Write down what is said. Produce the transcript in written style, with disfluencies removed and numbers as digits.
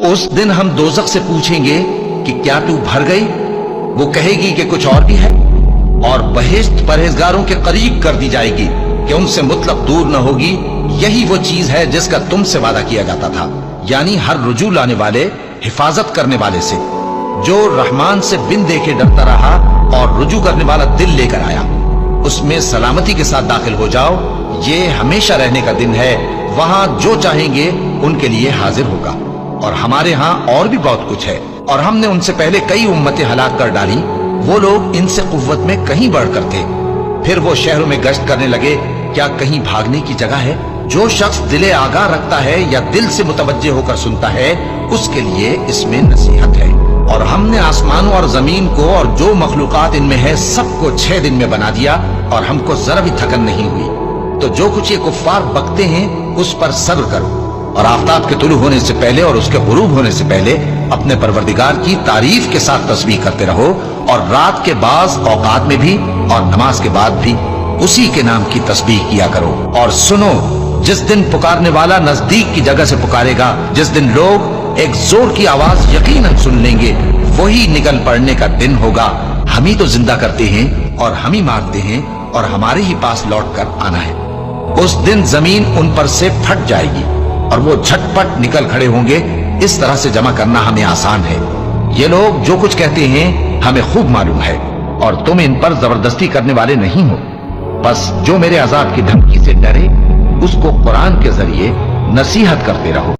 उस दिन हम दोजख से पूछेंगे कि क्या तू भर गई? वो कहेगी कि कुछ और भी है। और बहिश्त परहेजगारों के करीब कर दी जाएगी कि उनसे मुतलक दूर न होगी। यही वो चीज है जिसका तुमसे वादा किया जाता था, यानी हर रुजू लाने वाले, हिफाजत करने वाले से, जो रहमान से बिन देखे डरता रहा और रुजू करने वाला दिल लेकर आया। उसमें सलामती के साथ दाखिल हो जाओ। ये हमेशा रहने का दिन है, वहां जो चाहेंगे उनके लिए हाजिर होगा। और हमारे यहाँ और भी बहुत कुछ है, और हमने उनसे पहले कई उम्मतें हलाक कर डाली। वो लोग इनसे कुव्वत में कहीं बढ़कर थे। फिर वो शहरों में गश्त करने लगे, क्या कहीं भागने की जगह है? जो शख्स दिले आगाह रखता है या दिल से मुतवज्जे होकर सुनता है, उसके लिए इसमें नसीहत है। और हमने आसमानों और जमीन को और जो मखलूकात इनमें है सबको 6 दिन में बना दिया, और हमको जरा भी थकन नहीं हुई। तो जो कुछ ये कुफ्फार बकते हैं उस पर सब्र करो, और आफताब के तुलू होने से पहले और उसके गुरूब होने से पहले अपने परवरदिगार की तारीफ के साथ तस्बीह करते रहो, और रात के बाज़ औकात में भी और नमाज के बाद भी उसी के नाम की तस्बीह किया करो। और सुनो, जिस दिन पुकारने वाला नजदीक की जगह से पुकारेगा, जिस दिन लोग एक जोर की आवाज यकीनन सुन लेंगे, वही निकल पड़ने का दिन होगा। हम ही तो जिंदा करते हैं और हम ही मारते हैं, और हमारे ही पास लौट कर आना है। उस दिन जमीन उन पर से फट जाएगी और वो झटपट निकल खड़े होंगे। इस तरह से जमा करना हमें आसान है। ये लोग जो कुछ कहते हैं हमें खूब मालूम है, और तुम इन पर जबरदस्ती करने वाले नहीं हो। बस जो मेरे अजाब की धमकी से डरे उसको कुरान के जरिए नसीहत करते रहो।